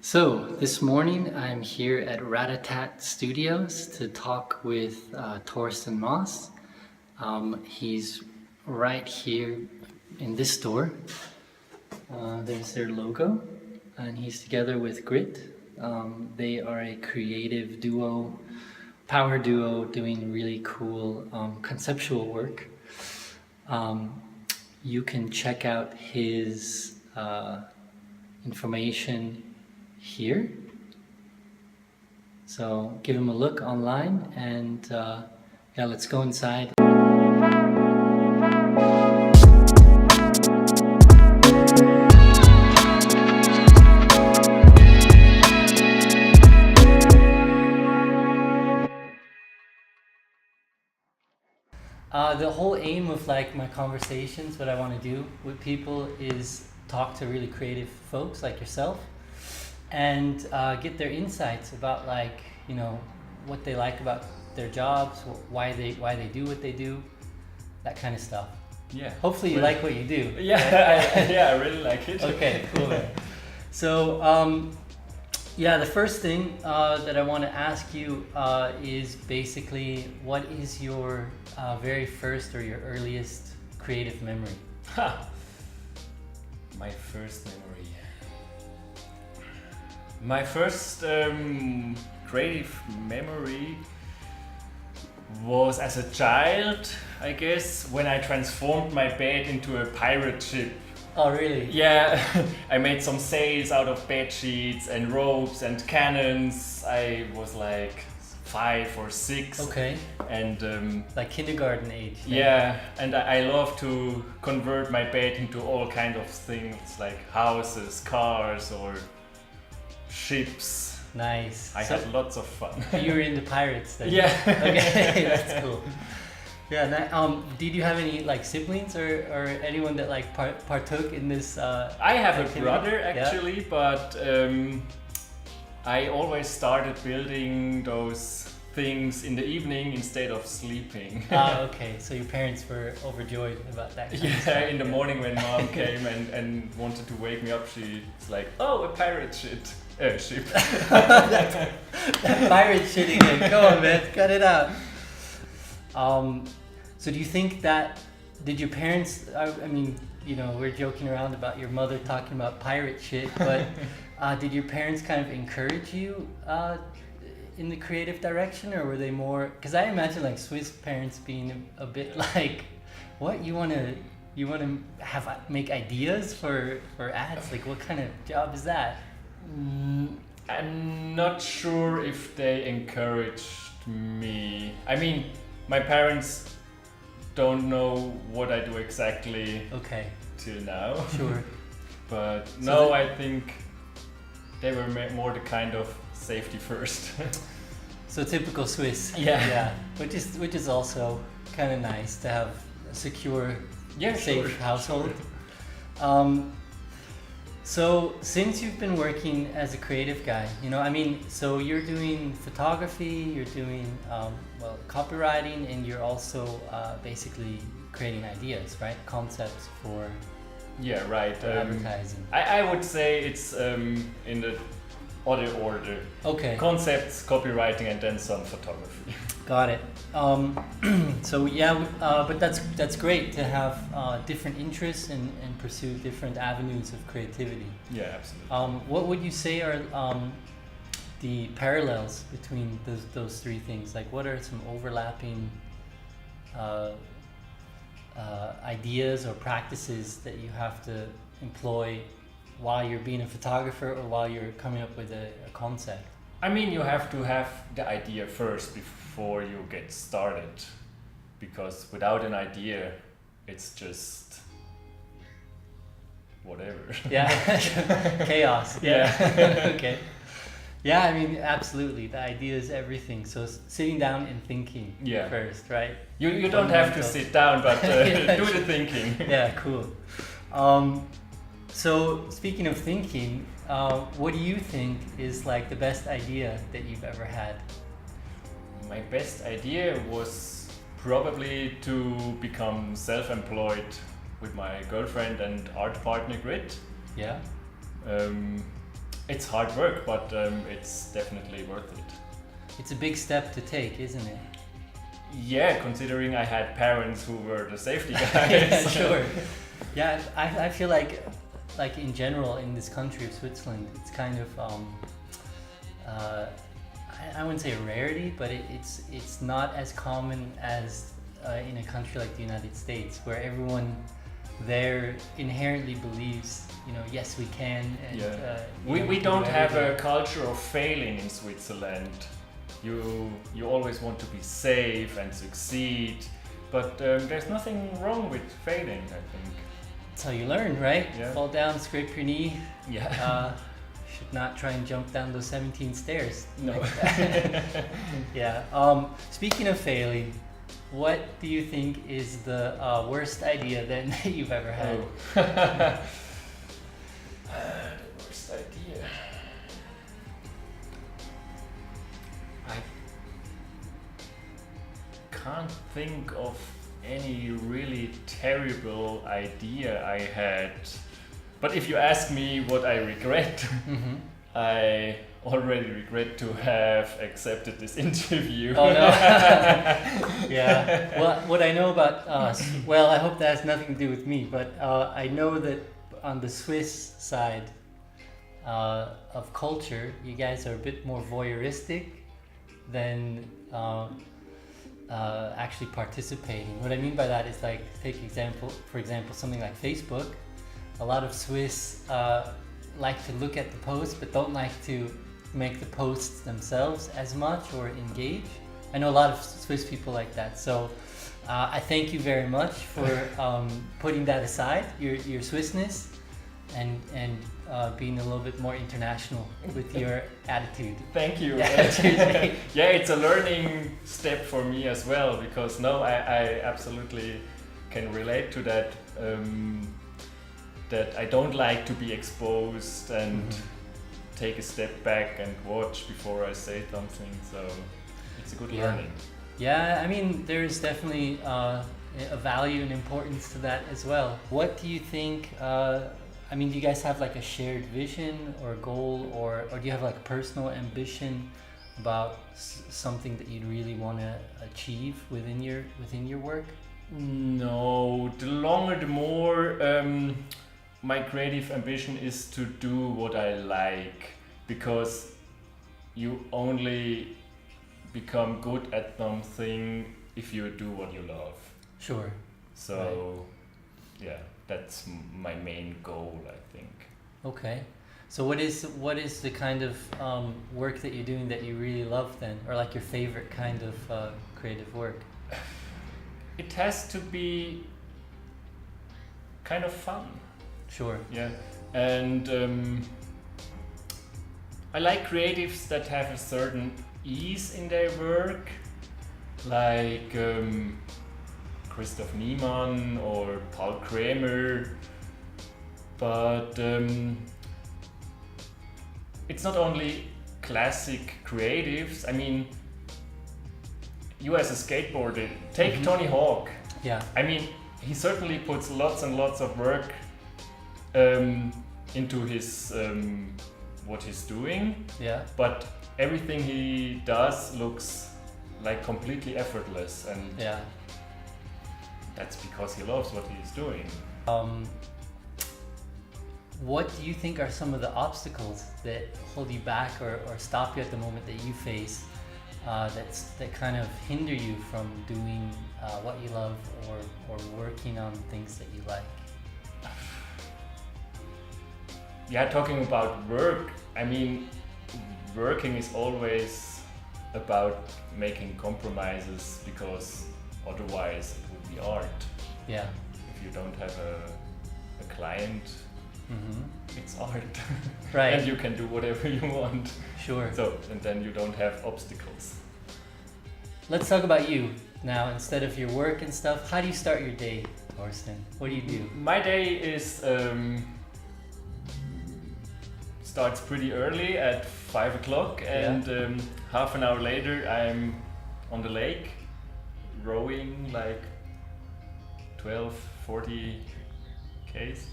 So this morning I'm here at Ratatat Studios to talk with Torsten Maas. He's right here in this store. There's their logo, and he's together with Grit. They are a creative duo, power duo, doing really cool conceptual work. You can check out his information here. So give him a look online, and yeah, let's go inside. The whole aim of like my conversations, what I want to do with people is talk to really creative folks like yourself and get their insights about what they like about their jobs, why they do what they do, that kind of stuff. Yeah. Hopefully you like what you do. Yeah, right? I really like it. Okay, cool. Man. So yeah, the first thing that I want to ask you is basically, what is your very first or your earliest creative memory? My first memory. My first creative memory was as a child, I guess, when I transformed my bed into a pirate ship. Oh, really? Yeah, I made some sails out of bed sheets and ropes and cannons. I was like 5 or 6. Okay. And like kindergarten age. yeah, and I love to convert my bed into all kind of things like houses, cars, or ships. Nice. I had lots of fun. You were into pirates then? Yeah. Okay, that's cool. Yeah. Did you have any like siblings or anyone that like partook in this? I have activity? a brother actually, Yeah. but I always started building those things in the evening instead of sleeping. Okay. So your parents were overjoyed about that. Kind of Yeah, stuff. in the morning when mom came and wanted to wake me up, she's like, "Oh, a pirate ship." that pirate shit again. Come on, man, cut it out. So do you think that, did your parents, I mean, we're joking around about your mother talking about pirate shit, but did your parents kind of encourage you in the creative direction, or were they more, because I imagine like Swiss parents being a bit like, what, you want to make ideas for ads? Like what kind of job is that? I'm not sure if they encouraged me. I mean, my parents don't know what I do exactly till now. Sure. But So no, I think they were more the kind of safety first. So typical Swiss. Yeah. Yeah. Which is also kind of nice to have a secure, safe household. Sure. So since you've been working as a creative guy, so you're doing photography, you're doing copywriting, and you're also basically creating ideas, right? Concepts for advertising. I would say it's in the other order. Okay. Concepts, copywriting, and then some photography. Got it. So yeah, but that's great to have different interests and pursue different avenues of creativity. Yeah, absolutely. What would you say are the parallels between those three things? Like, what are some overlapping ideas or practices that you have to employ while you're being a photographer or while you're coming up with a concept? I mean, you have to have the idea first before you get started, because without an idea, it's just whatever. Yeah, chaos. Yeah. Okay. Yeah, I mean, absolutely. The idea is everything. So sitting down and thinking first, right? You don't have to sit down, but do the thinking. Yeah, cool. So speaking of thinking, what do you think is like the best idea that you've ever had? My best idea was probably to become self-employed with my girlfriend and art partner Grit. Yeah. It's hard work, but it's definitely worth it. It's a big step to take, isn't it? Yeah, considering I had parents who were the safety guys. Yeah, sure. Yeah, I feel like in general in this country of Switzerland, it's kind of I wouldn't say a rarity, but it's not as common as in a country like the United States, where everyone there inherently believes, yes, we can. And, we don't have a culture of failing in Switzerland. You always want to be safe and succeed, but there's nothing wrong with failing, I think. That's how you learn, right? Yeah. Fall down, scrape your knee. Yeah. Should not try and jump down those 17 stairs. No. Yeah. Speaking of failing, what do you think is the worst idea then that you've ever had? The worst idea. I can't think of any really terrible idea I had. But if you ask me what I regret, Mm-hmm. I already regret to have accepted this interview. Oh no. Yeah. Well, what I know about well, I hope that has nothing to do with me, but I know that on the Swiss side of culture, you guys are a bit more voyeuristic than actually participating. What I mean by that is, like, for example, something like Facebook. A lot of Swiss like to look at the posts, but don't like to make the posts themselves as much or engage. I know a lot of Swiss people like that. So I thank you very much for putting that aside, your Swissness, and being a little bit more international with your attitude. Thank you. Yeah, Yeah, it's a learning step for me as well, because now I absolutely can relate to that. That I don't like to be exposed and take a step back and watch before I say something. So it's a good learning. Yeah, I mean, there's definitely a value and importance to that as well. What do you think? I mean, do you guys have like a shared vision or goal, or do you have like personal ambition about something that you'd really want to achieve within your work? No, the longer the more. My creative ambition is to do what I like, because you only become good at something if you do what you love. Sure. So, right. Yeah, that's my main goal, I think. Okay. So what is the kind of work that you're doing that you really love then, or like your favorite kind of creative work? It has to be kind of fun. Sure. Yeah, and I like creatives that have a certain ease in their work, like Christoph Niemann or Paul Kremer, but it's not only classic creatives. I mean, you as a skateboarder, take Tony Hawk. Yeah. I mean, he certainly puts lots and lots of work into his what he's doing, but everything he does looks like completely effortless, and that's because he loves what he's doing. What do you think are some of the obstacles that hold you back or stop you at the moment that you face that kind of hinder you from doing what you love or working on things that you like? Yeah, talking about work, I mean, working is always about making compromises, because otherwise it would be art. Yeah. If you don't have a client, it's art. Right. And you can do whatever you want. Sure. So, and then you don't have obstacles. Let's talk about you now, instead of your work and stuff. How do you start your day, Torsten? What do you do? My day is starts pretty early at 5 o'clock, and half an hour later I'm on the lake rowing like 12-40 k's.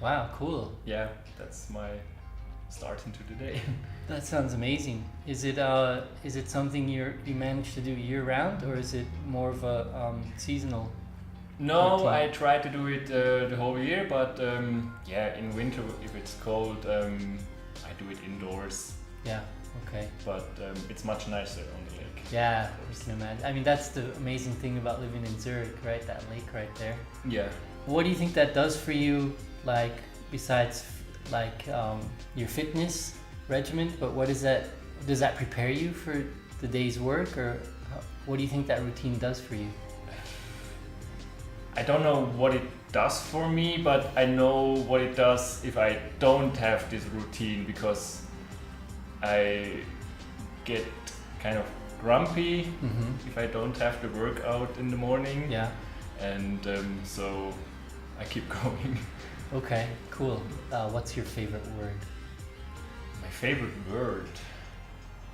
Wow, cool. Yeah, that's my start into the day. That sounds amazing. Is it something you manage to do year round, or is it more of a seasonal? No, routine? I try to do it the whole year, but yeah, in winter if it's cold, I do it indoors. Yeah. Okay. But it's much nicer on the lake. Yeah, I can imagine. I mean, that's the amazing thing about living in Zurich, right? That lake right there. Yeah. What do you think that does for you, like, besides like your fitness regimen? But what is that? Does that prepare you for the day's work, or what do you think that routine does for you? I don't know what it does for me, but I know what it does if I don't have this routine, because I get kind of grumpy if I don't have the workout in the morning. Yeah. And so I keep going. Okay, cool. What's your favorite word? My favorite word,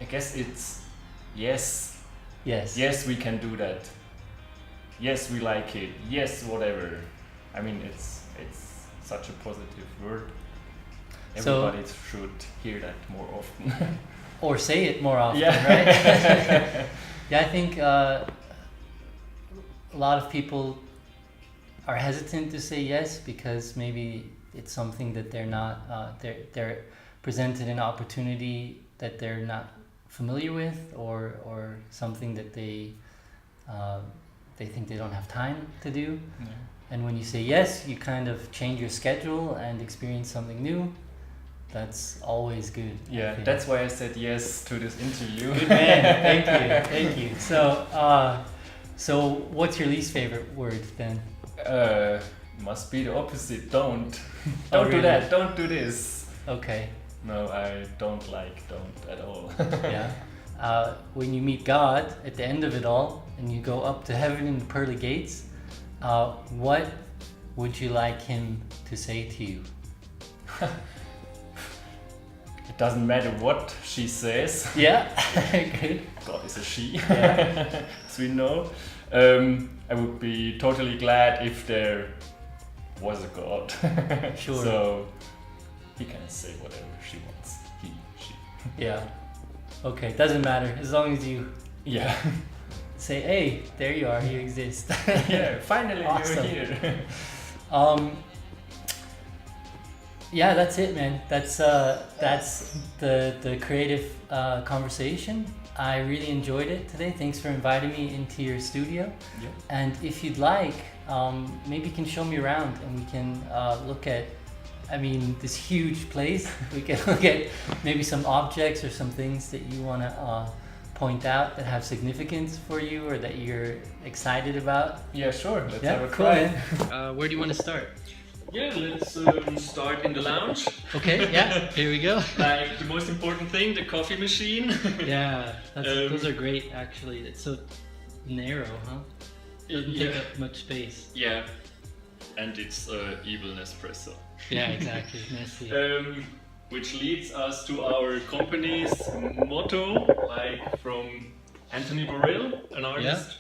I guess it's yes. Yes. Yes, we can do that. Yes, we like it. Yes, whatever. I mean, it's such a positive word. So- Everybody should hear that more often. Or say it more often, Yeah. right? Yeah, I think a lot of people are hesitant to say yes because maybe it's something that they're not, they're presented an opportunity that they're not familiar with, or something that they think they don't have time to do. Yeah. And when you say yes, you kind of change your schedule and experience something new. That's always good. I Yeah, think. that's why I said yes to this interview. Good man. Thank you. So what's your least favorite word then? Must be the opposite. Don't Oh, do really? that. Don't do this. Okay. No, I don't like don't at all. Yeah. When you meet God at the end of it all and you go up to heaven in the pearly gates, what would you like him to say to you? It doesn't matter what she says. Yeah. Good. God is a she, Yeah. as we know. I would be totally glad if there was a God. Sure. So he can say whatever she wants. He, she. Yeah. Okay. Doesn't matter as long as you Yeah. say, "Hey, there you are. You exist." Yeah. Finally, Awesome. you're here. Yeah, that's it, man. That's the creative conversation. I really enjoyed it today. Thanks for inviting me into your studio. Yeah. And if you'd like, maybe you can show me around and we can look at, I mean, this huge place. We can look at maybe some objects or some things that you want to point out that have significance for you or that you're excited about. Yeah, sure. Let's Yeah, have a cool, try. man. Where do you want to start? Yeah, let's start in the lounge. Okay, yeah, here we go. Like the most important thing, the coffee machine. Yeah, those Um, are great actually. It's so narrow, huh? Doesn't Yeah. take up much space. Yeah, and it's evil Nespresso. Yeah, exactly. Messy. Which leads us to our company's motto, like from Anthony Borrell, an artist,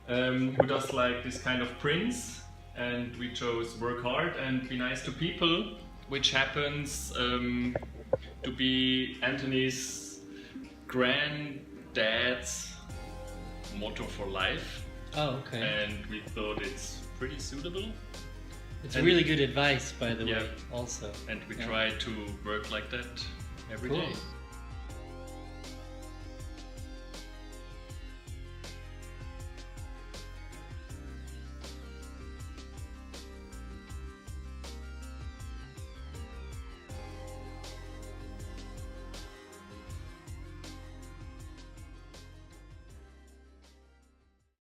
who does like this kind of prints. And we chose work hard and be nice to people, which happens to be Anthony's granddad's motto for life. Oh, okay. And we thought it's pretty suitable. It's and- really good advice, by the Yeah. way, also. And we Yeah. try to work like that every day. Cool.